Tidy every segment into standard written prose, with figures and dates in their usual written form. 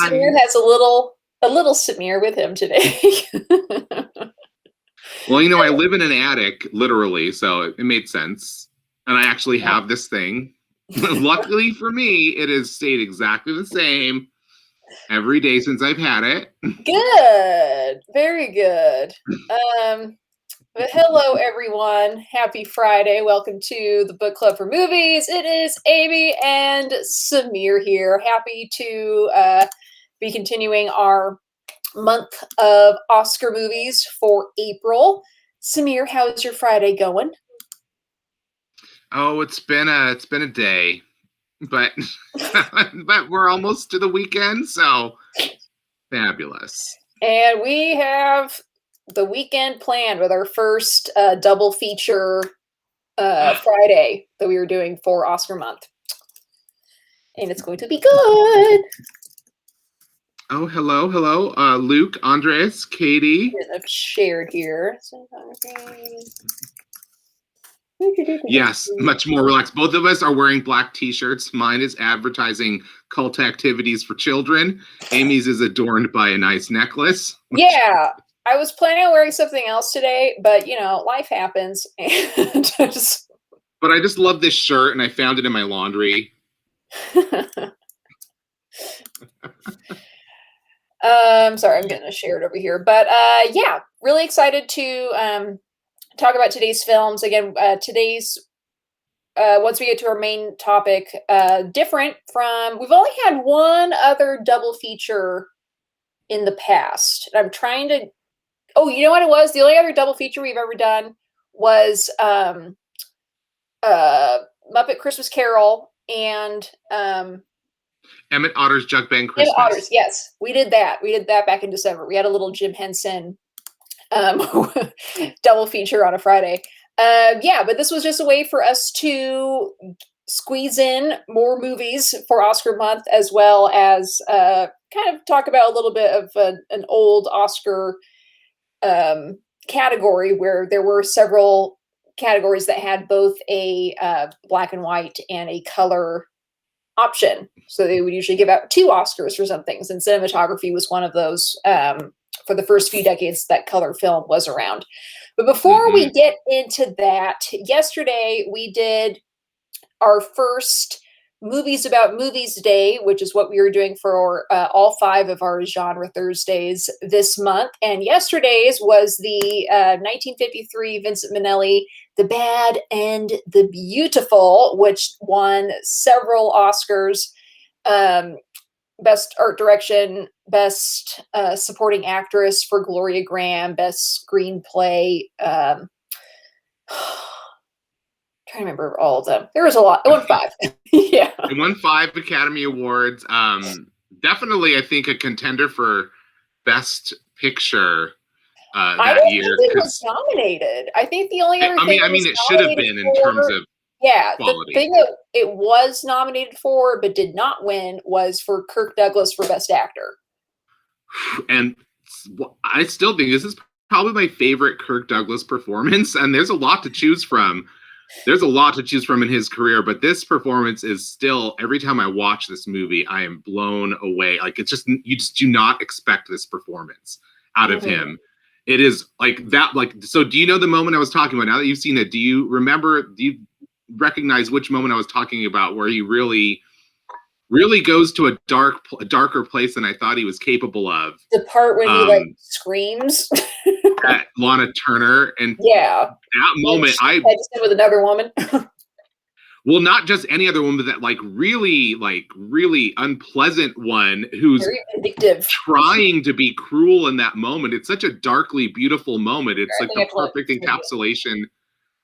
Samir has a little Samir with him today. Well, you know, I live in an attic, literally, so it made sense. And I actually have this thing. Luckily for me, it has stayed exactly the same every day since I've had it. Good. Very good. But hello, everyone. Happy Friday. Welcome to the Book Club for Movies. It is Amy and Samir here. Happy to be continuing our month of Oscar movies for April. Samir, how's your Friday going? Oh, it's been a day, but but we're almost to the weekend, so fabulous. And we have the weekend planned with our first double feature Friday that we were doing for Oscar month. And it's going to be good. Oh, hello, Luke, Andres, Katie. I've shared here. Yes, much more relaxed. Both of us are wearing black t-shirts. Mine is advertising cult activities for children. Amy's is adorned by a nice necklace. Yeah, I was planning on wearing something else today, but you know, life happens. And But I just love this shirt, and I found it in my laundry. Sorry, I'm getting a shared over here. But yeah, really excited to talk about today's films. Again, today's once we get to our main topic, different from we've only had one other double feature in the past. And I'm trying to you know what it was? The only other double feature we've ever done was Muppet Christmas Carol and Emmett Otter's Jug Band Christmas. Emmett Otter's, yes. We did that. We did that back in December. We had a little Jim Henson double feature on a Friday. Yeah, but this was just a way for us to squeeze in more movies for Oscar month, as well as kind of talk about a little bit of an old Oscar category where there were several categories that had both a black and white and a color option. So they would usually give out 2 Oscars for some things, and cinematography was one of those for the first few decades that color film was around. But before we get into that, yesterday we did our first Movies About Movies Day, which is what we were doing for all 5 of our genre Thursdays this month. And yesterday's was the 1953 Vincent Minnelli, The Bad and the Beautiful, which won several Oscars. Best Art Direction, Best Supporting Actress for Gloria Graham, Best Screenplay. Trying to remember all of them. There was a lot. It won 5. Yeah. It won 5 Academy Awards. Definitely, I think, a contender for Best Picture that year. I don't think it was nominated. I think the only other thing I mean, it should have been in terms of quality. The thing that it was nominated for but did not win was for Kirk Douglas for Best Actor. And I still think this is probably my favorite Kirk Douglas performance, and there's a lot to choose from. There's a lot to choose from in his career, but this performance is still, every time I watch this movie, I am blown away. Like, it's just, you just do not expect this performance out of him. It is like that, so do you know the moment I was talking about? Now that you've seen it, do you recognize which moment I was talking about where he really goes to a darker place than I thought he was capable of? The part when he screams at Lana Turner, and that moment I just did with another woman. Well, not just any other woman, but that really unpleasant one who's very vindictive, trying to be cruel in that moment. It's such a darkly beautiful moment. It's like the perfect encapsulation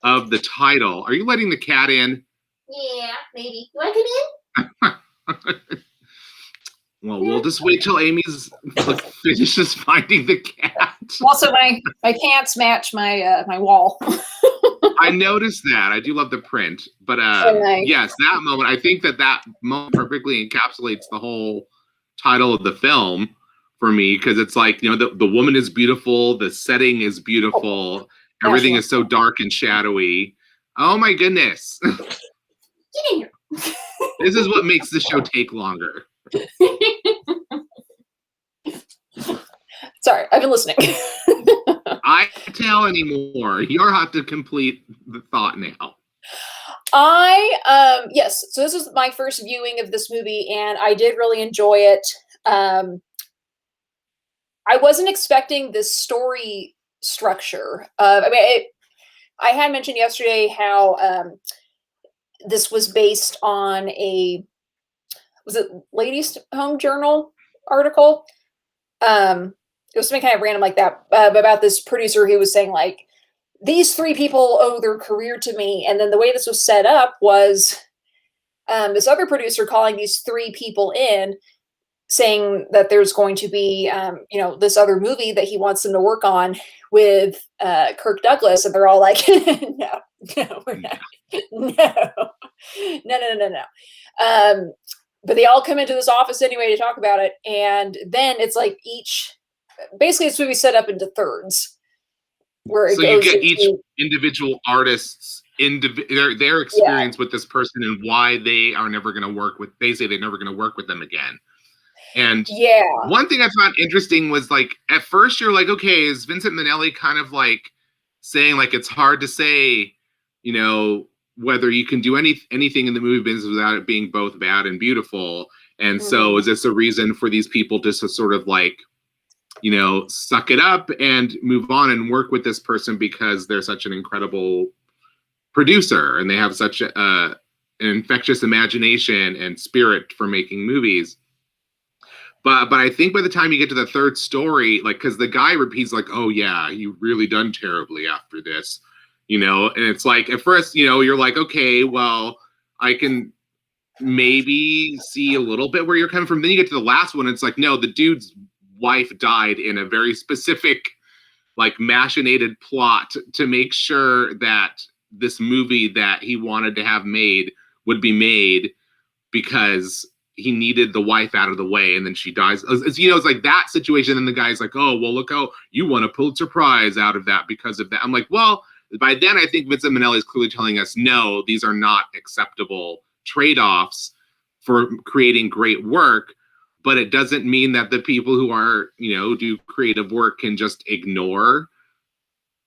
of the title. Are you letting the cat in? Yeah, maybe. Do I come in? Well, we'll just wait till Amy's finishes finding the cat. Also, my cats match my my wall. I noticed that. I do love the print, but yes, that moment. I think that moment perfectly encapsulates the whole title of the film for me, because it's like, you know, the woman is beautiful, the setting is beautiful, everything is so dark and shadowy. Oh my goodness! Get in here. This is what makes the show take longer. Sorry, I've been listening. I can't tell anymore. You'll have to complete the thought now. Yes, so this is my first viewing of this movie, and I did really enjoy it. I wasn't expecting this story structure. I had mentioned yesterday how this was based on was it Ladies Home Journal article? It was something kind of random like that, about this producer who was saying like, these three people owe their career to me. And then the way this was set up was this other producer calling these three people in, saying that there's going to be, this other movie that he wants them to work on with Kirk Douglas. And they're all like, no, we're not. No, no. But they all come into this office anyway to talk about it. And then it's like basically this movie set up into thirds. Where so you get each individual artist's their experience with this person and why they are never going to work with. They say they're never going to work with them again. And one thing I found interesting was like at first you're like, okay, is Vincent Minnelli kind of like saying like it's hard to say, whether you can do anything in the movie business without it being both bad and beautiful. And so is this a reason for these people just to sort of like, suck it up and move on and work with this person because they're such an incredible producer and they have such an infectious imagination and spirit for making movies. But I think by the time you get to the third story, like, because the guy repeats like, oh yeah, you've really done terribly after this, and it's like at first, you're like, okay, well, I can maybe see a little bit where you're coming from. Then you get to the last one, it's like, no, the dude's wife died in a very specific, like, machinated plot to make sure that this movie that he wanted to have made would be made because he needed the wife out of the way, and then she dies. It's like that situation, and the guy's like, oh, well, look how you won a Pulitzer Prize out of that because of that. I'm like, well, by then I think Vincent Minnelli is clearly telling us, no, these are not acceptable trade-offs for creating great work, but it doesn't mean that the people who are, do creative work can just ignore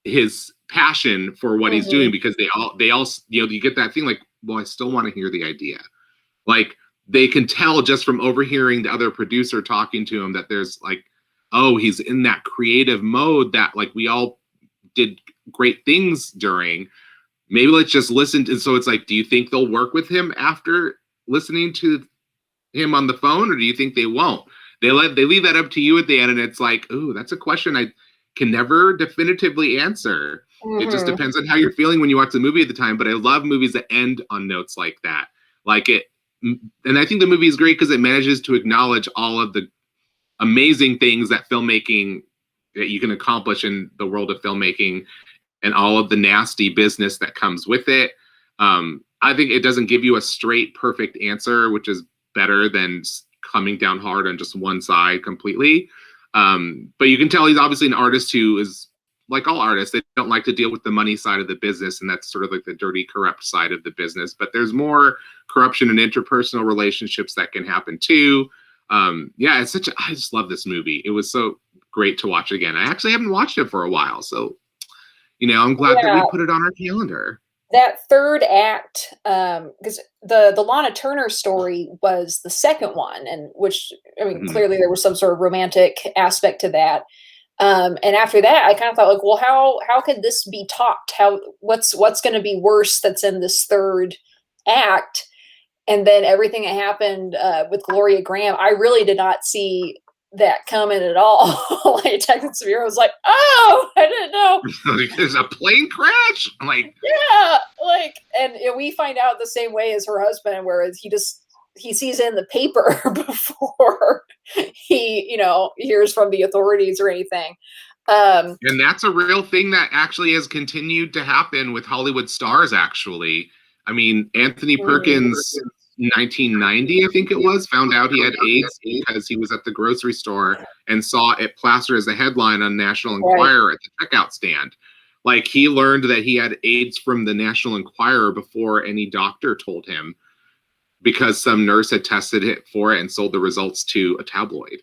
his passion for what he's doing, because they all, you get that thing like, well, I still want to hear the idea. Like, they can tell just from overhearing the other producer talking to him that there's like, oh, he's in that creative mode that like we all did great things during. Maybe let's just listen. And so it's like, do you think they'll work with him after listening to him on the phone, or do you think they won't? They leave that up to you at the end, and it's like, ooh, that's a question I can never definitively answer. It just depends on how you're feeling when you watch the movie at the time. But I love movies that end on notes like that. Like it, and I think the movie is great because it manages to acknowledge all of the amazing things that you can accomplish in the world of filmmaking and all of the nasty business that comes with it. I think it doesn't give you a straight, perfect answer, which is better than coming down hard on just one side completely. But you can tell he's obviously an artist who is like all artists. They don't like to deal with the money side of the business, and that's sort of like the dirty, corrupt side of the business. But there's more corruption and interpersonal relationships that can happen too. I just love this movie. It was so great to watch again. I actually haven't watched it for a while, so I'm glad that we put it on our calendar. That third act, because the Lana Turner story was the second one, and which, I mean, clearly there was some sort of romantic aspect to that. And after that, I kind of thought like, well, how could this be topped? What's going to be worse that's in this third act? And then everything that happened with Gloria Graham, I really did not see that coming at all. I texted Samira, I was like, oh, I didn't know. There's a plane crash? Like, yeah, like, and we find out the same way as her husband, whereas he sees it in the paper before he, hears from the authorities or anything. And that's a real thing that actually has continued to happen with Hollywood stars, actually. I mean, Anthony Perkins, 1990, I think it was, found out he had AIDS because he was at the grocery store and saw it plastered as a headline on National Enquirer at the checkout stand. Like, he learned that he had AIDS from the National Enquirer before any doctor told him, because some nurse had tested it for it and sold the results to a tabloid.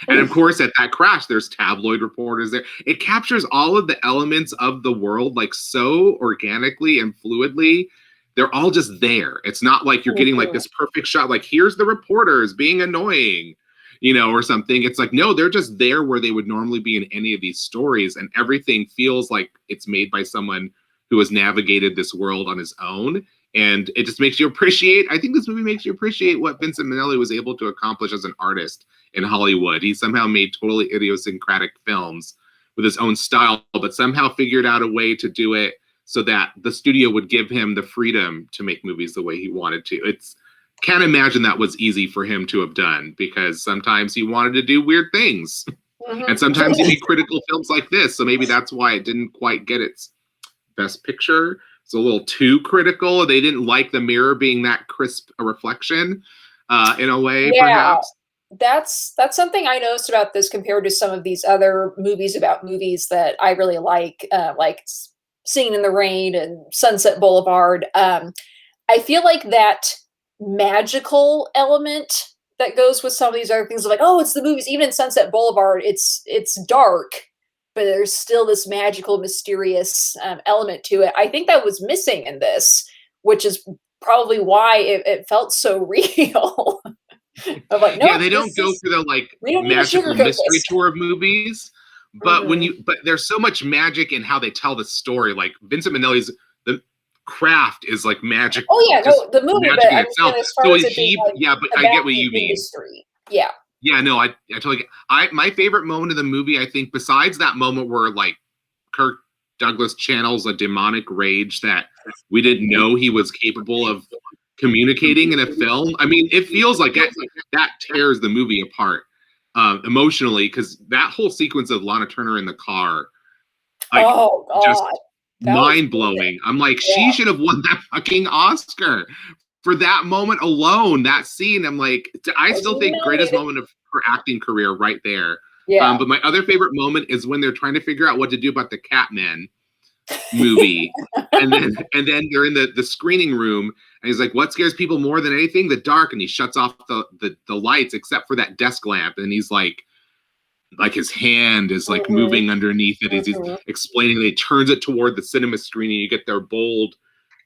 And of course, at that crash, there's tabloid reporters there. It captures all of the elements of the world like so organically and fluidly. They're all just there. It's not like you're getting like this perfect shot, like here's the reporters being annoying, or something. It's like, no, they're just there where they would normally be in any of these stories. And everything feels like it's made by someone who has navigated this world on his own. And it just makes you appreciate, I think this movie makes you appreciate what Vincent Minnelli was able to accomplish as an artist in Hollywood. He somehow made totally idiosyncratic films with his own style, but somehow figured out a way to do it so that the studio would give him the freedom to make movies the way he wanted to. Can't imagine that was easy for him to have done, because sometimes he wanted to do weird things. And sometimes he made critical films like this. So maybe that's why it didn't quite get its best picture. It's a little too critical. They didn't like the mirror being that crisp a reflection in a way, perhaps. That's something I noticed about this compared to some of these other movies about movies that I really like Singing in the Rain and Sunset Boulevard. I feel like that magical element that goes with some of these other things, like, oh, it's the movies. Even in Sunset Boulevard, it's dark, but there's still this magical, mysterious element to it. I think that was missing in this, which is probably why it felt so real. I'm like, no, yeah, they don't go through the like magical mystery tour of movies, but but there's so much magic in how they tell the story. Like Vincent Minnelli's the craft is like magic. Oh yeah, no, the movie, but I'm itself. as far So as is he? like, yeah, but I get what you mean. Industry. Yeah. Yeah, no, I totally get. My favorite moment of the movie, I think, besides that moment where like Kirk Douglas channels a demonic rage that we didn't know he was capable of communicating in a film. I mean, it feels like that tears the movie apart emotionally, because that whole sequence of Lana Turner in the car, like, just mind blowing. I'm like, she should have won that fucking Oscar for that moment alone. That scene, I'm like, I still think greatest moment of her acting career right there. Yeah. But my other favorite moment is when they're trying to figure out what to do about the Catman movie, and then they're in the screening room, and he's like, what scares people more than anything? The dark. And he shuts off the lights except for that desk lamp, and he's like his hand is like moving underneath it as he's explaining it. He turns it toward the cinema screen, and you get their bold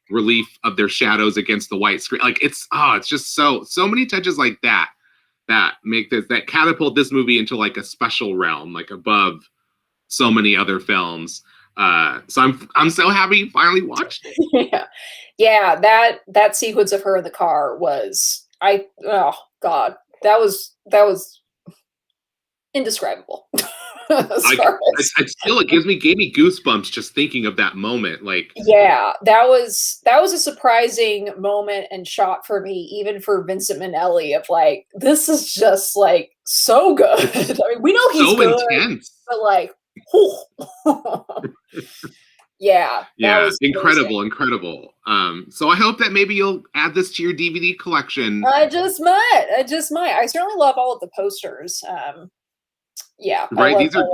relief of their shadows against the white screen. Like it's just so many touches like that make that catapult this movie into like a special realm, like above so many other films. So I'm so happy you finally watched it. Yeah, that sequence of her in the car was oh god, that was indescribable. It gave me goosebumps just thinking of that moment. Like, yeah, that was a surprising moment and shot for me, even for Vincent Minnelli, of like, this is just like so good. I mean, we know he's so good, intense, but like, yeah, incredible. So I hope that maybe you'll add this to your DVD collection. I just might. I certainly love all of the posters. Yeah, right. These are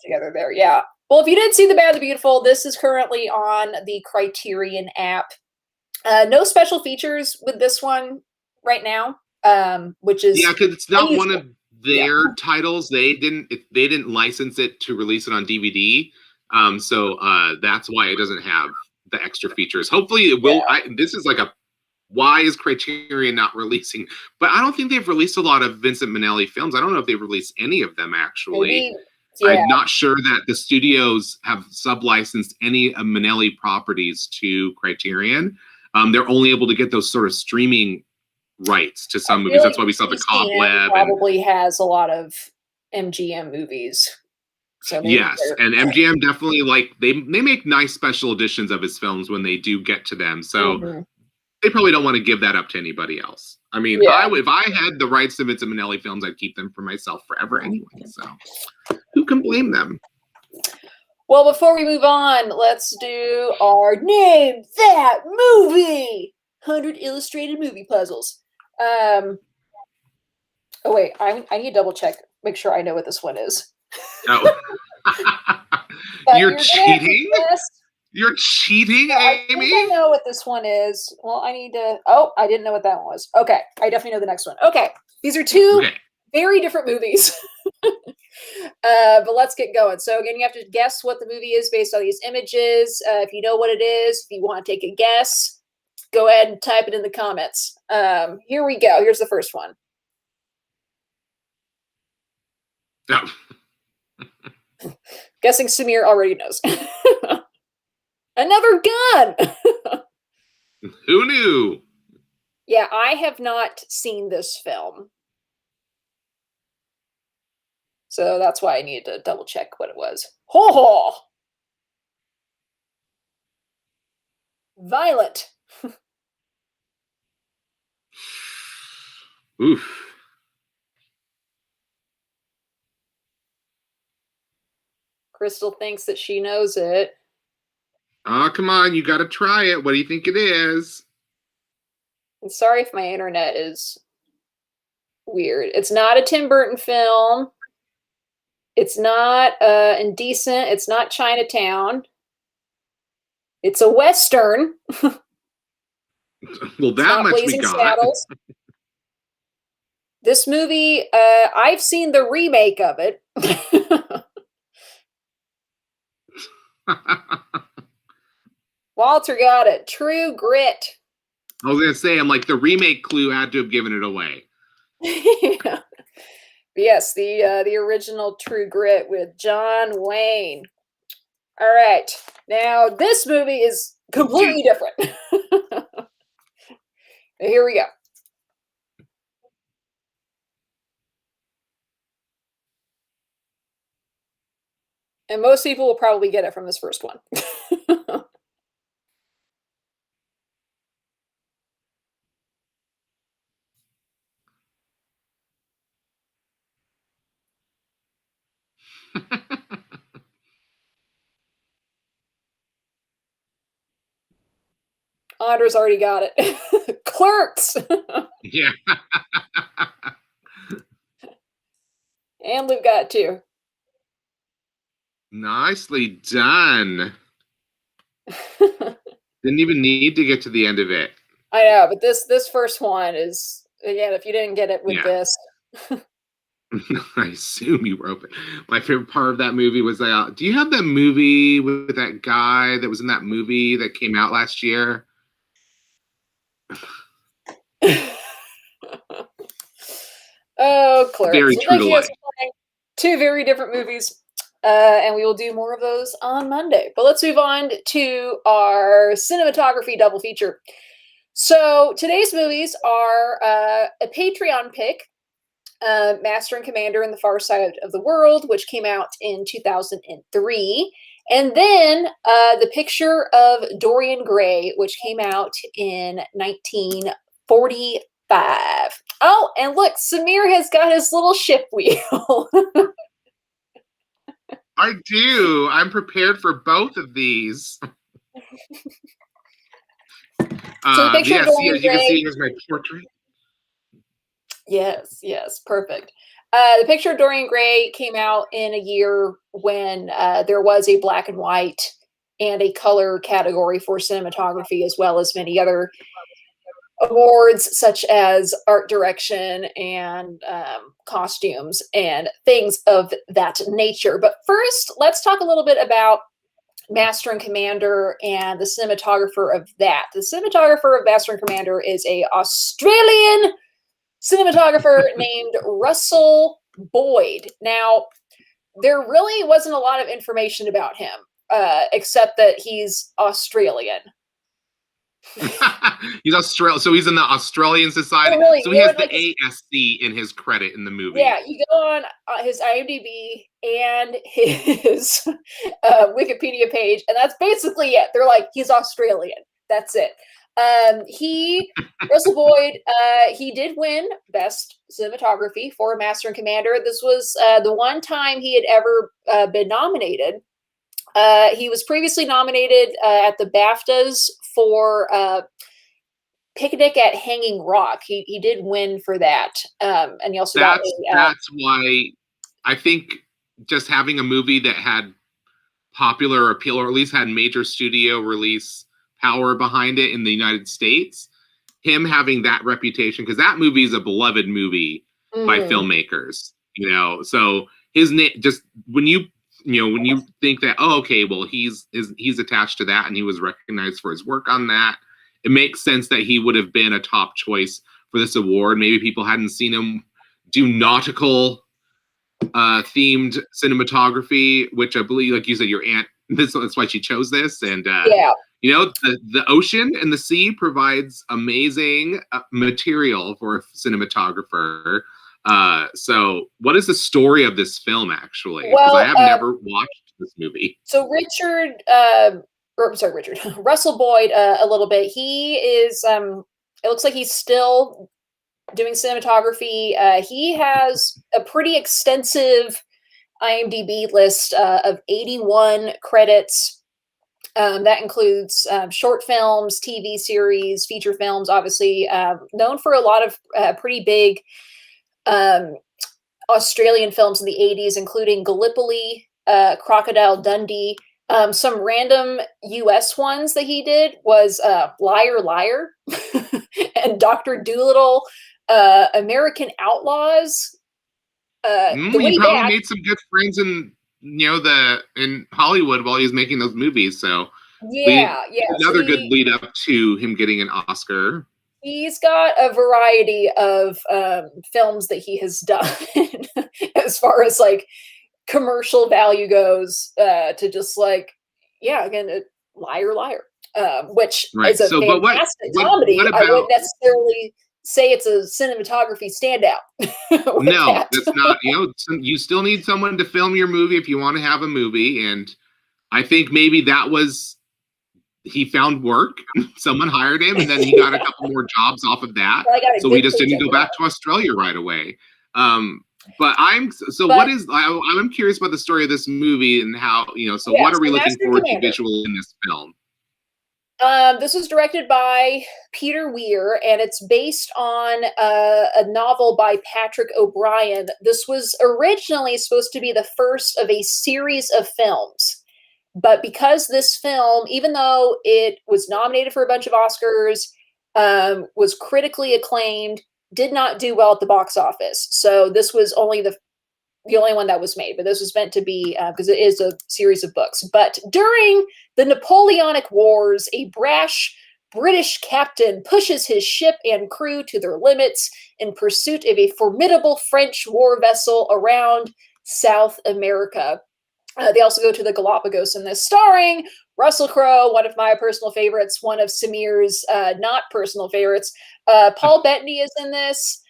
together there. Yeah. Well, if you didn't see The Bad, the Beautiful, this is currently on the Criterion app. No special features with this one right now, which is because it's not one of their titles. They didn't license it to release it on DVD. So that's why it doesn't have the extra features. Hopefully it will. This is like why is Criterion not releasing? But I don't think they've released a lot of Vincent Minnelli films. I don't know if they've released any of them, actually. I'm not sure that the studios have sub-licensed any of Minnelli properties to Criterion. They're only able to get those sort of streaming rights to some movies. That's why we saw The Cobweb. Probably has a lot of MGM movies. So yes, and MGM definitely, like, they make nice special editions of his films when they do get to them. So they probably don't want to give that up to anybody else. I mean, if I had the rights to Vincent Minnelli films, I'd keep them for myself forever anyway. So who can blame them? Well, before we move on, let's do our Name That Movie! 100 illustrated movie puzzles. Oh, wait, I need to double check, make sure I know what this one is. Oh. You're cheating? You're cheating, Amy? I know what this one is. Well, I need to... Oh, I didn't know what that one was. Okay, I definitely know the next one. Okay, these are two very different movies. But let's get going. So again, you have to guess what the movie is based on these images. If you know what it is, if you want to take a guess, go ahead and type it in the comments. Here we go. Here's the first one. No. Guessing Samir already knows. Another gun. Who knew? Yeah, I have not seen this film. So that's why I needed to double check what it was. Ho ho! Violent. Oof. Crystal thinks that she knows it. Oh, come on. You got to try it. What do you think it is? And sorry if my internet is weird. It's not a Tim Burton film. It's not Indecent. It's not Chinatown. It's a Western. Well, that much we Blazing got. Saddles. This movie, I've seen the remake of it. Walter got it. True Grit. I was going to say, I'm like, the remake clue had to have given it away. Yeah. Yes, the original True Grit with John Wayne. All right. Now, this movie is completely different. Here we go. And most people will probably get it from this first one. Andre's already got it. Clerks! Yeah. And Luke got it too. Nicely done. Didn't even need to get to the end of it. I know, but this first one is, again, if you didn't get it with this. I assume you were open. My favorite part of that movie was that. Do you have that movie with that guy that was in that movie that came out last year? Oh, Clerks. Very true to life. Two very different movies. And we will do more of those on Monday. But let's move on to our cinematography double feature. So today's movies are a Patreon pick, Master and Commander and the Far Side of the World, which came out in 2003. And then The Picture of Dorian Gray, which came out in 1945. Oh, and look, Samir has got his little ship wheel. I do. I'm prepared for both of these. So the picture yes, of Dorian as you can Gray, see, here's my portrait. Yes, perfect. The Picture of Dorian Gray came out in a year when there was a black and white and a color category for cinematography, as well as many other awards such as art direction and costumes and things of that nature. But first, let's talk a little bit about Master and Commander and the cinematographer of that. The cinematographer of Master and Commander is a Australian cinematographer named Russell Boyd. Now, there really wasn't a lot of information about him, except that he's Australian. He's Australian, so he's in the Australian Society. Oh, really? So he has the ASC in his credit in the movie. Yeah, you go on his IMDb and his Wikipedia page, and that's basically it. They're like, he's Australian. That's it. Russell Boyd, he did win Best Cinematography for Master and Commander. This was the one time he had ever been nominated. He was previously nominated at the BAFTAs for Picnic at Hanging Rock. He did win for that. And he also got that's why I think just having a movie that had popular appeal, or at least had major studio release power behind it in the United States, him having that reputation, because that movie is a beloved movie by filmmakers. you know. So his name, just when you think that, oh, okay, well, he's attached to that and he was recognized for his work on that, it makes sense that he would have been a top choice for this award. Maybe people hadn't seen him do nautical themed cinematography, which I believe, like you said, your aunt, that's why she chose this. And Yeah. you know, the ocean and the sea provides amazing material for a cinematographer. So what is the story of this film, actually? Because I Well, have never watched this movie. so Richard, or sorry, Richard, Russell Boyd, a little bit. He is, it looks like he's still doing cinematography. He has a pretty extensive IMDb list of 81 credits. That includes short films, TV series, feature films, obviously, known for a lot of pretty big um, Australian films in the 80s, including Gallipoli, Crocodile Dundee. Some random US ones that he did was Liar Liar and Dr. Doolittle, American Outlaws, The He Way probably Back. made some good friends in Hollywood while he was making those movies. So Yeah, yeah. So another good lead up to him getting an Oscar. he's got a variety of films that he has done as far as like commercial value goes, to just like, yeah, again, Liar Liar, which Right. is a So, but fantastic what comedy. I about? wouldn't necessarily say it's a cinematography standout with No, that. that's not. You know, you still need someone to film your movie if you want to have a movie, and I think maybe that was he found work. Someone hired him, and then he got a couple more jobs off of that. I got a So he good just didn't paycheck go for that. back to Australia right away. But I'm so. What But is? I'm curious about the story of this movie and how, you know. So yeah, what are we so looking Master and forward to Commander. visually in this film? This was directed by Peter Weir, and it's based on a novel by Patrick O'Brien. This was originally supposed to be the first of a series of films. But because this film, even though it was nominated for a bunch of Oscars, was critically acclaimed, did not do well at the box office. So this was only the only one that was made, but this was meant to be, because it is a series of books. But during the Napoleonic Wars, a brash British captain pushes his ship and crew to their limits in pursuit of a formidable French war vessel around South America. They also go to the Galapagos in this, starring Russell Crowe, one of my personal favorites, one of Samir's not personal favorites. Paul Bettany is in this.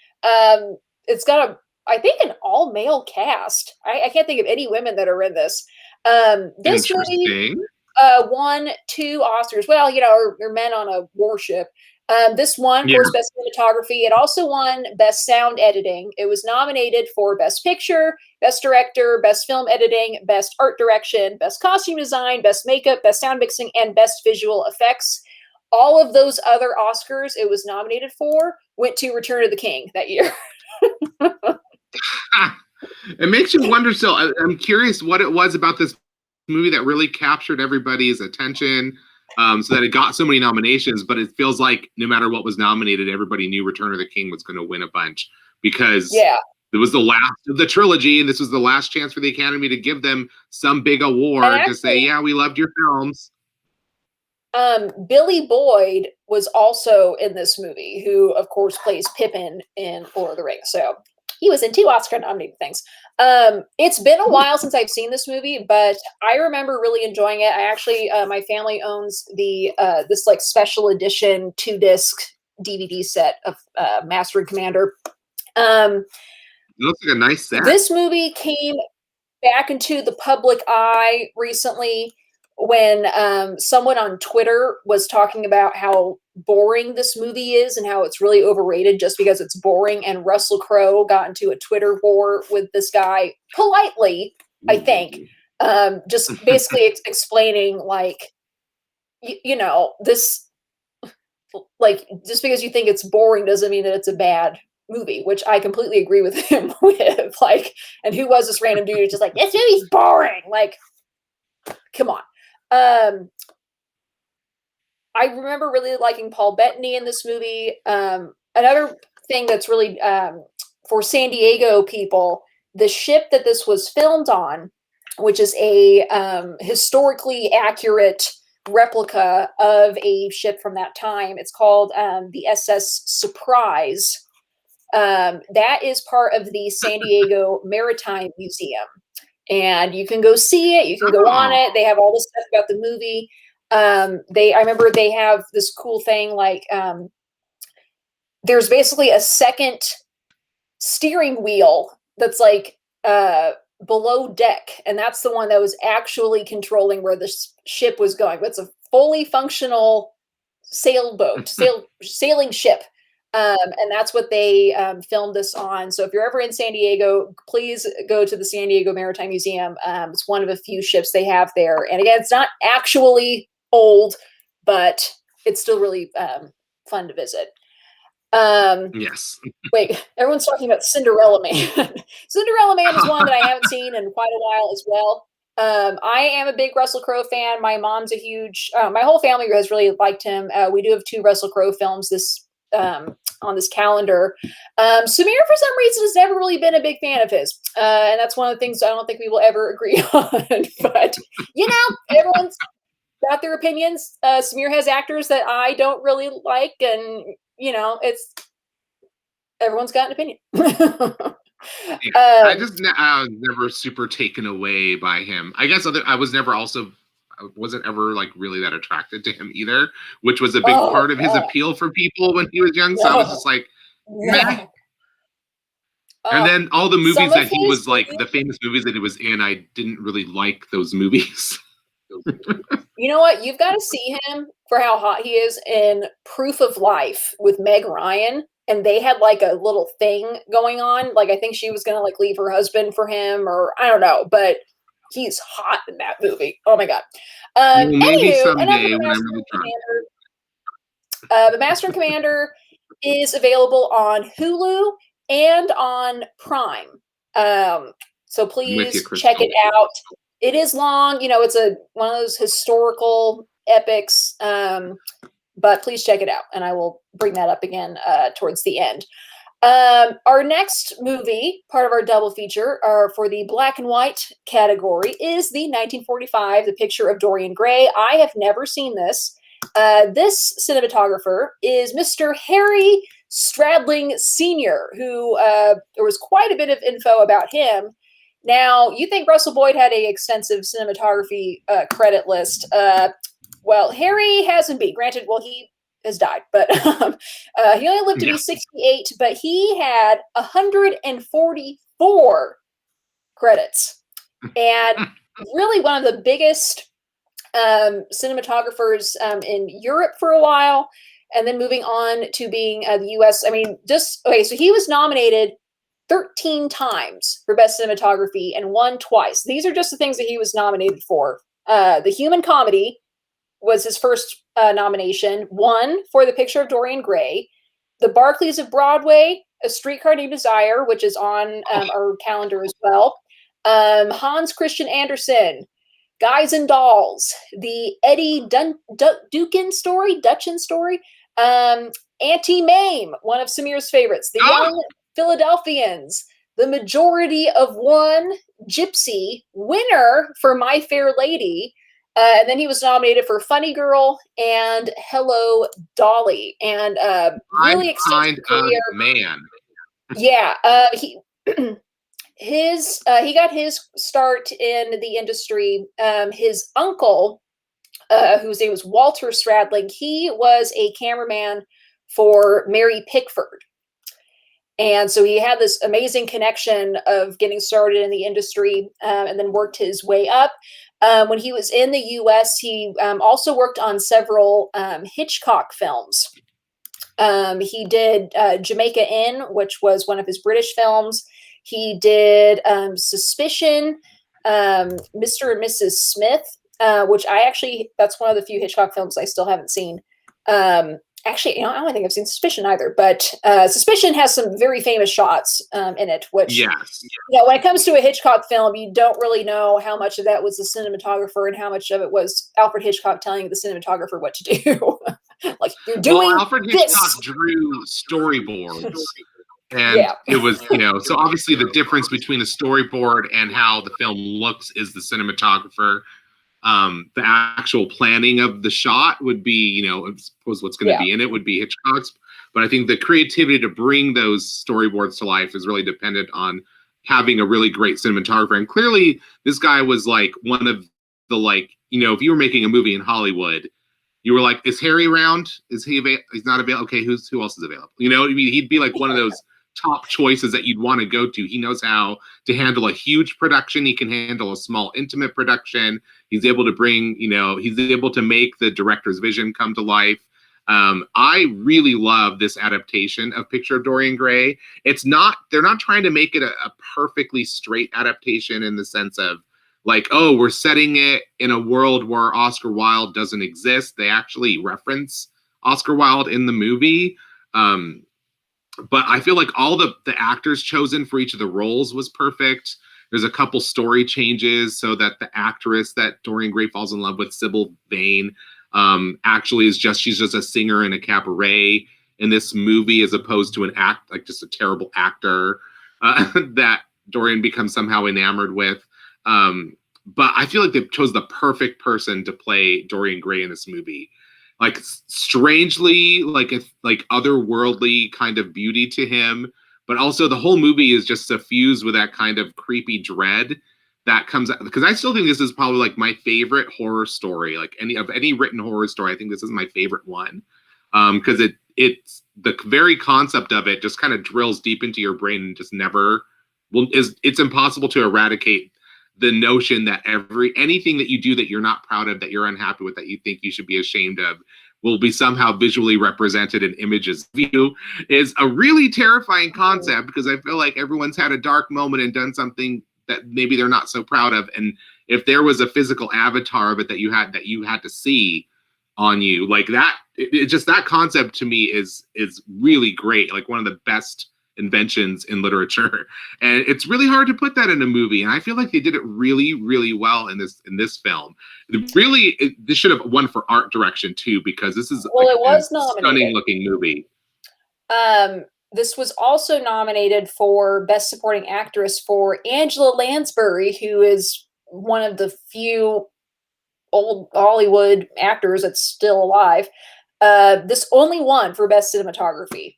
It's got I think, an all male cast. I can't think of any women that are in this. This movie Interesting. won 2 Oscars. Well, you know, or men on a warship. This won, of Yeah. course, Best Cinematography. It also won Best Sound Editing. It was nominated for Best Picture, Best Director, Best Film Editing, Best Art Direction, Best Costume Design, Best Makeup, Best Sound Mixing, and Best Visual Effects. All of those other Oscars it was nominated for went to Return of the King that year. It makes you wonder. So I'm curious what it was about this movie that really captured everybody's attention, so that it got so many nominations. But it feels like no matter what was nominated, everybody knew Return of the King was going to win a bunch because Yeah. it was the last of the trilogy, and this was the last chance for the Academy to give them some big And award to say, actually, "Yeah, we loved your films." Billy Boyd was also in this movie, who, of course, plays Pippin in Lord of the Rings. So he was in 2 Oscar-nominated things. It's been a while since I've seen this movie, but I remember really enjoying it. I actually, my family owns the this like special edition 2-disc DVD set of Master and Commander. Um, It looks like a nice set. this movie came back into the public eye recently when someone on Twitter was talking about how boring this movie is and how it's really overrated just because it's boring. And Russell Crowe got into a Twitter war with this guy politely, I think, just basically explaining like, you know, this, like, just because you think it's boring doesn't mean that it's a bad movie, which I completely agree with him with. Like, and who was this random dude who's just like, this movie's boring? Like, come on. I remember really liking Paul Bettany in this movie. Another thing that's really for San Diego people, the ship that this was filmed on, which is a historically accurate replica of a ship from that time. It's called the SS Surprise. That is part of the San Diego Maritime Museum. And you can go see it. You can go on it. They have all this stuff about the movie. I remember they have this cool thing like there's basically a second steering wheel that's like below deck, and that's the one that was actually controlling where the ship was going. It's a fully functional sailing ship. And that's what they filmed this on. So if you're ever in San Diego, please go to the San Diego Maritime Museum. It's one of a few ships they have there. And again, it's not actually old, but it's still really fun to visit. Yes. Wait, everyone's talking about Cinderella Man. Cinderella Man is one that I haven't seen in quite a while as well. I am a big Russell Crowe fan. My mom's a huge, my whole family has really liked him. We do have 2 Russell Crowe films on this calendar. Samir, for some reason, has never really been a big fan of his. And that's one of the things I don't think we will ever agree on. But, everyone's got their opinions. Samir has actors that I don't really like. And, it's everyone's got an opinion. I was never super taken away by him. I guess I wasn't ever like really that attracted to him either, which was a big part of his appeal for people when he was young. So I was just like, meh. And then all the movies that he was like, the famous movies that he was in, I didn't really like those movies. You know what? You've got to see him for how hot he is in Proof of Life with Meg Ryan. And they had like a little thing going on. Like, I think she was going to like leave her husband for him, or I don't know, but he's hot in that movie. Oh my God. Well, maybe anywho, someday when I'm really drunk. The Master and Commander is available on Hulu and on Prime. So please check it out. It is long. It's one of those historical epics. But please check it out, and I will bring that up again towards the end. Our next movie, part of our double feature, for the black and white category, is the 1945, The Picture of Dorian Gray. I have never seen this. This cinematographer is Mr. Harry Stradling Sr., who there was quite a bit of info about him. Now, you think Russell Boyd had an extensive cinematography credit list. Well, Harry hasn't been. Granted, he has died, but he only lived to be 68, but he had 144 credits. And really one of the biggest cinematographers in Europe for a while, and then moving on to being the U.S. So he was nominated 13 times for Best Cinematography and won twice. These are just the things that he was nominated for. The Human Comedy was his first nomination, won for The Picture of Dorian Gray. The Barclays of Broadway, A Streetcar Named Desire, which is on our calendar as well. Hans Christian Andersen, Guys and Dolls, the Eddie Dutchin story, Auntie Mame, one of Samir's favorites, The Young Philadelphians, The Majority of One, Gypsy, winner for My Fair Lady, and then he was nominated for Funny Girl and Hello, Dolly, and really extensive career. Man. Yeah, he got his start in the industry. His uncle, whose name was Walter Stradling, he was a cameraman for Mary Pickford. And so he had this amazing connection of getting started in the industry and then worked his way up. When he was in the U.S., he also worked on several Hitchcock films. He did Jamaica Inn, which was one of his British films. He did Suspicion, Mr. and Mrs. Smith, which that's one of the few Hitchcock films I still haven't seen. Actually, I don't think I've seen Suspicion either, but Suspicion has some very famous shots in it, which, when it comes to a Hitchcock film, you don't really know how much of that was the cinematographer and how much of it was Alfred Hitchcock telling the cinematographer what to do. Like, you're doing Alfred Hitchcock drew storyboards And Yeah. it was, you know, so obviously the difference between the storyboard and how the film looks is the cinematographer. The actual planning of the shot would be, you know, I suppose what's going to Yeah. be in it would be Hitchcock's. But I think the creativity to bring those storyboards to life is really dependent on having a really great cinematographer. And clearly, this guy was like one of the, like, you know, if you were making a movie in Hollywood, you were like, is Harry around? Is he available? He's not available. Okay, who else is available? You know, I mean, he'd be like one of those top choices that you'd want to go to. He knows how to handle a huge production. He can handle a small, intimate production. He's able to bring, you know, he's able to make the director's vision come to life. I really love this adaptation of Picture of Dorian Gray. It's not, they're not trying to make it a perfectly straight adaptation in the sense of, like, oh, we're setting it in a world where Oscar Wilde doesn't exist. They actually reference Oscar Wilde in the movie. But I feel like all the actors chosen for each of the roles was perfect. There's a couple story changes so that the actress that Dorian Gray falls in love with, Sybil Vane, actually she's just a singer in a cabaret in this movie, as opposed to just a terrible actor that Dorian becomes somehow enamored with. But I feel like they chose the perfect person to play Dorian Gray in this movie. Like, strangely, like otherworldly kind of beauty to him, but also the whole movie is just suffused with that kind of creepy dread that comes out. Because I still think this is probably like my favorite horror story, like any written horror story. I think this is my favorite one, because it's the very concept of it just kind of drills deep into your brain and just never it's impossible to eradicate the notion that anything that you do that you're not proud of, that you're unhappy with, that you think you should be ashamed of, will be somehow visually represented in images of you, is a really terrifying concept, because I feel like everyone's had a dark moment and done something that maybe they're not so proud of. And if there was a physical avatar of it that you had to see on you, like that, just that concept to me is really great. Like one of the best inventions in literature, and it's really hard to put that in a movie, and I feel like they did it really, really well in this film. This should have won for art direction too, because this is Well, like it was a stunning nominated. looking movie. This was also nominated for Best Supporting Actress for Angela Lansbury, who is one of the few old Hollywood actors that's still alive. This only won for Best Cinematography.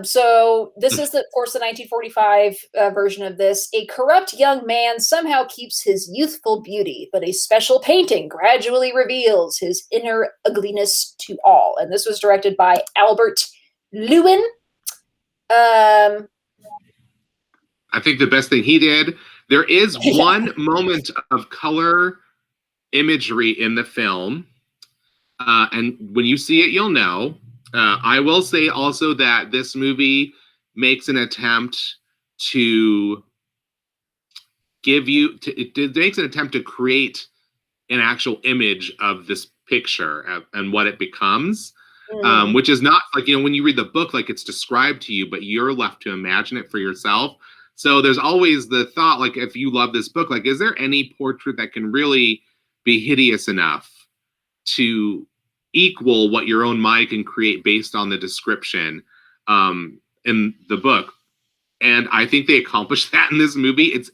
So this is, of course, the 1945 version of this. A corrupt young man somehow keeps his youthful beauty, but a special painting gradually reveals his inner ugliness to all. And this was directed by Albert Lewin. I think the best thing he did, there is one moment of color imagery in the film, and when you see it, you'll know. I will say also that this movie makes an attempt to create an actual image of this picture and what it becomes, which is not like, you know, when you read the book, like it's described to you, but you're left to imagine it for yourself. So there's always the thought, like, if you love this book, like, is there any portrait that can really be hideous enough to equal what your own mind can create based on the description in the book? And I think they accomplished that in this movie. It's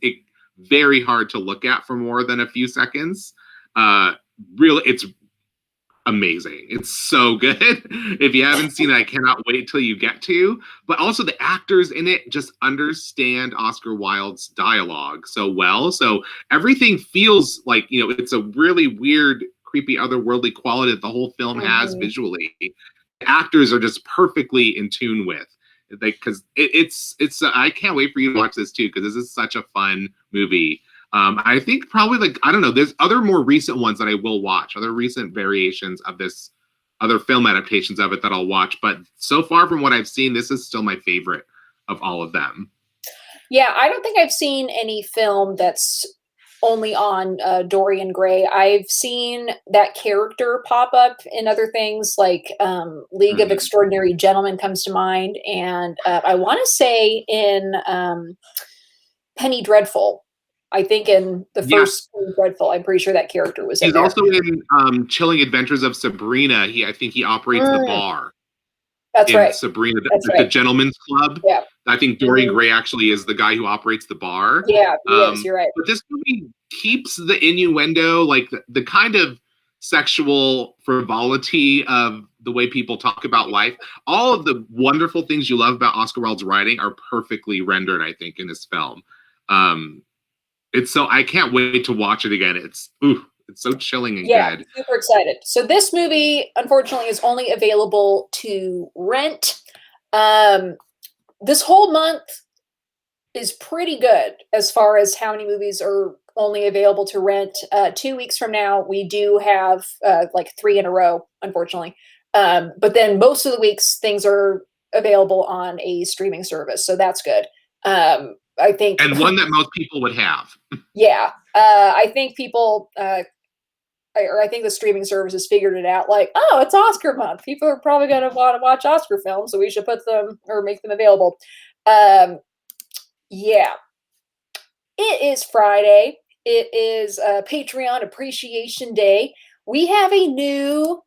very hard to look at for more than a few seconds. Really, it's amazing. It's so good. If you haven't seen it, I cannot wait till you get to. But also the actors in it just understand Oscar Wilde's dialogue so well. So everything feels like, you know, it's a really weird, creepy, otherworldly quality that the whole film has visually. The actors are just perfectly in tune with. Because it's I can't wait for you to watch this too, because this is such a fun movie. I think probably, like, I don't know, there's other more recent ones that I will watch, other recent variations of this, other film adaptations of it that I'll watch. But so far from what I've seen, this is still my favorite of all of them. Yeah, I don't think I've seen any film that's only on Dorian Gray. I've seen that character pop up in other things, like League of Extraordinary Gentlemen comes to mind, and I want to say in Penny Dreadful. I think in the first Penny Dreadful, I'm pretty sure that character was in He's there. also in Chilling Adventures of Sabrina. I think he operates the bar. That's in right. Sabrina, That's the right. Gentleman's Club. Yeah. I think Dorian Gray actually is the guy who operates the bar. Yeah, he is. You're right. But this movie keeps the innuendo, like the kind of sexual frivolity of the way people talk about life. All of the wonderful things you love about Oscar Wilde's writing are perfectly rendered, I think, in this film. It's so I can't wait to watch it again. It's so chilling and Yeah, good. super excited. So this movie, unfortunately, is only available to rent. This whole month is pretty good as far as how many movies are only available to rent. 2 weeks from now, we do have like 3 in a row, unfortunately. But then most of the weeks, things are available on a streaming service, so that's good. I think, And one that most people would have. yeah, I think people, or I think the streaming services figured it out. Like, oh, it's Oscar month. People are probably going to want to watch Oscar films, so we should put them or make them available. Yeah, it is Friday. It is Patreon Appreciation Day. We have a new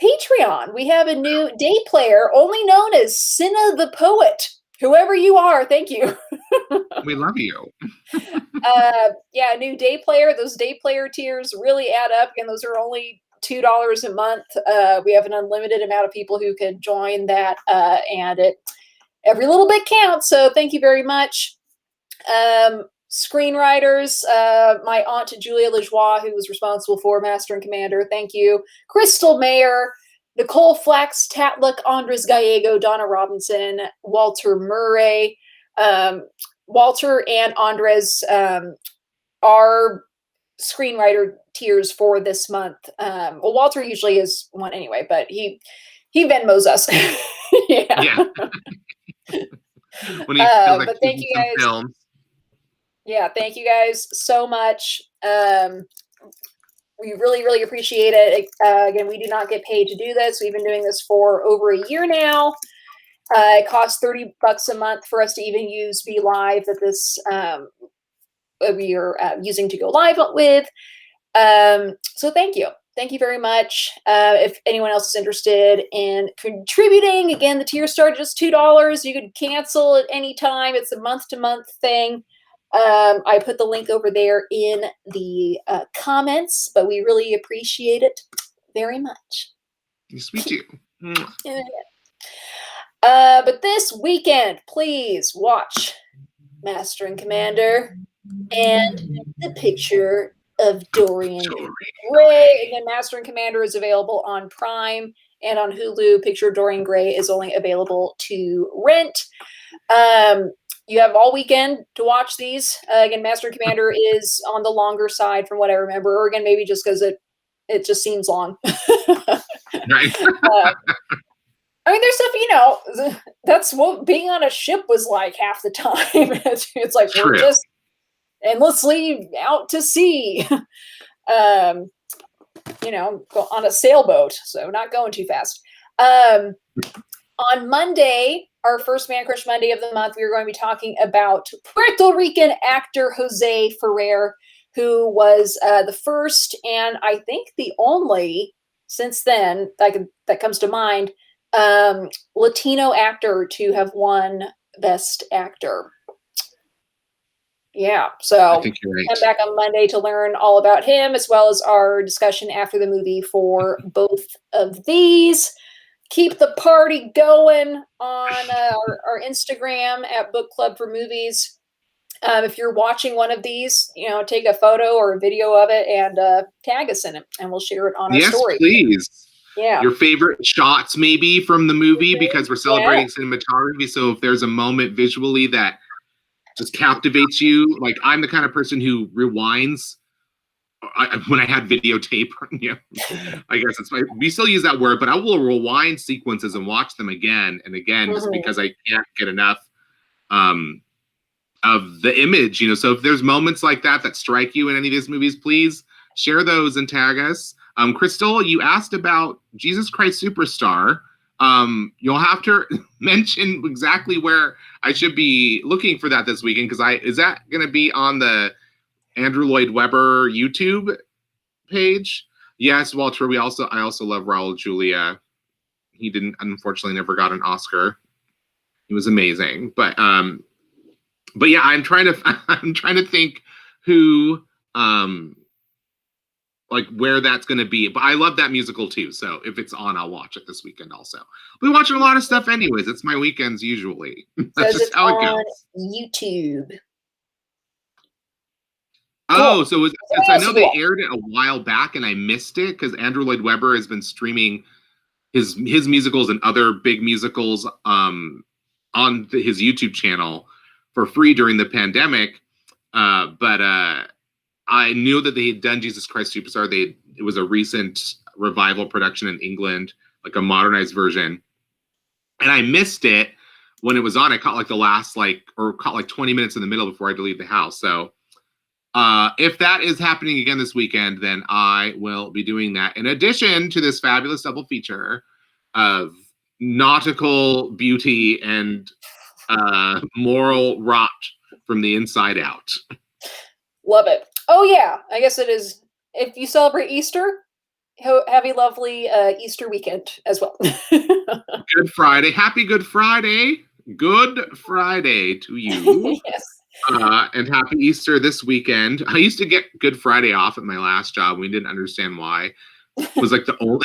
Patreon. We have a new day player, only known as Cinna the Poet. Whoever you are, thank you. We love you. Yeah, new day player. Those day player tiers really add up, and those are only $2 a month. We have an unlimited amount of people who can join that, and every little bit counts. So thank you very much. Screenwriters, my aunt Julia Lajoie, who was responsible for Master and Commander, thank you. Crystal Mayer, Nicole Flax, Tatlook, Andres Gallego, Donna Robinson, Walter Murray. Walter and Andres are screenwriter tiers for this month. Well, Walter usually is one anyway, but he Venmos us. Yeah. When he feels like But thank choosing you some guys. films. Yeah, thank you guys so much. We really, really appreciate it. Again, we do not get paid to do this. We've been doing this for over a year now. It costs $30 a month for us to even use Be Live that this we are using to go live with. So thank you. Thank you very much. If anyone else is interested in contributing, again, the tier start just $2. You could cancel at any time. It's a month-to-month thing. I put the link over there in the comments, but we really appreciate it very much. Yes, we do. Yeah. But this weekend, please watch Master and Commander and The Picture of Dorian Gray. Again, Master and Commander is available on Prime and on Hulu. Picture of Dorian Gray is only available to rent. You have all weekend to watch these. Again, Master and Commander is on the longer side from what I remember, or again, maybe just because it just seems long. Right. I mean, there's stuff, that's what being on a ship was like half the time. It's like, True. we're just endlessly out to sea. Go on a sailboat, so not going too fast. On Monday, our first Man Crush Monday of the month, we are going to be talking about Puerto Rican actor Jose Ferrer, who was the first and I think the only, since then, that comes to mind, Latino actor to have won Best Actor. Yeah, so I think you're right. come back on Monday to learn all about him, as well as our discussion after the movie for both of these. Keep the party going on our Instagram at Book Club for Movies. If you're watching one of these, take a photo or a video of it and tag us in it, and we'll share it on our story. Yes, please. Yeah. Your favorite shots, maybe, from the movie, because we're celebrating cinematography. So if there's a moment visually that just captivates you, like I'm the kind of person who rewinds. When I had videotape, I guess we still use that word, but I will rewind sequences and watch them again and again, just because I can't get enough of the image, So if there's moments like that strike you in any of these movies, please share those and tag us. Crystal, you asked about Jesus Christ Superstar. You'll have to mention exactly where I should be looking for that this weekend, because is that going to be on the Andrew Lloyd Webber YouTube page? Yes, Walter. I also love Raul Julia. he didn't, unfortunately, never got an Oscar. He was amazing, but yeah, I'm trying to think who like where that's going to be. But I love that musical too. So if it's on, I'll watch it this weekend. Also, we're watching a lot of stuff anyways. It's my weekends usually. That's Says just it's how it on goes. YouTube. Oh, Cool. so What I else know you they watch? aired it a while back and I missed it because Andrew Lloyd Webber has been streaming his musicals and other big musicals on his YouTube channel for free during the pandemic. But I knew that they had done Jesus Christ Superstar. It was a recent revival production in England, like a modernized version, and I missed it when it was on. I caught like the last caught like 20 minutes in the middle before I had to leave the house. So if that is happening again this weekend, then I will be doing that. In addition to this fabulous double feature of nautical beauty and moral rot from the inside out. Love it. Oh yeah, I guess it is. If you celebrate Easter, have a lovely Easter weekend as well. Good Friday. Happy Good Friday. Good Friday to you. Yes. And happy Easter this weekend. I used to get Good Friday off at my last job. We didn't understand why. It was like the only.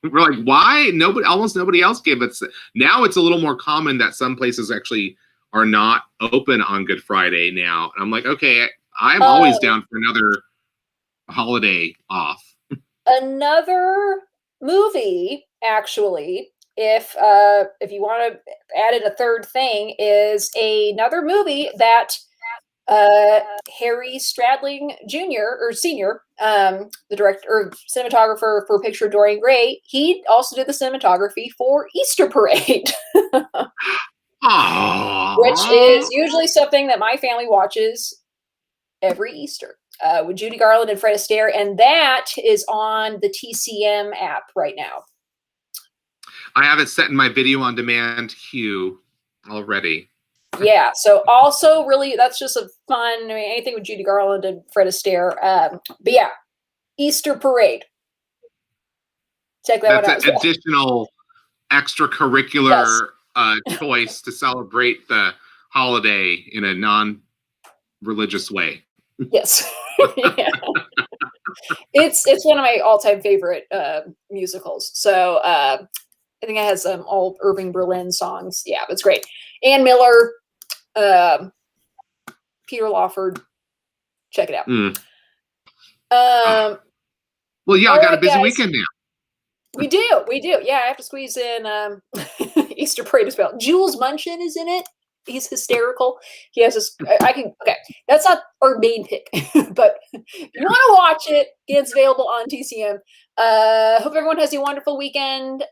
We're like, why? Almost nobody else gave it. Now it's a little more common that some places actually are not open on Good Friday now. And I'm like, okay, I'm always down for another holiday off. Another movie, actually, if you want to add in a third thing, is another movie that Harry Stradling Jr. or Sr., the director or cinematographer for Picture of Dorian Gray, he also did the cinematography for Easter Parade, which is usually something that my family watches every Easter with Judy Garland and Fred Astaire, and that is on the TCM app right now. I have it set in my video on demand queue already. Yeah, so also really that's just a fun, I mean, anything with Judy Garland and Fred Astaire. But yeah, Easter Parade. Check that one out. That's an additional extracurricular choice to celebrate the holiday in a non-religious way. Yes. Yeah. It's one of my all-time favorite musicals. So I think it has all Irving Berlin songs. Yeah, it's great. Ann Miller, Peter Lawford. Check it out. Well, yeah, I got a busy guys. weekend now. We do. Yeah, I have to squeeze in Easter Parade as well. Jules Munchin is in it. He's hysterical. He has this. Okay, that's not our main pick, but if you want to watch it, it's available on TCM. Hope everyone has a wonderful weekend.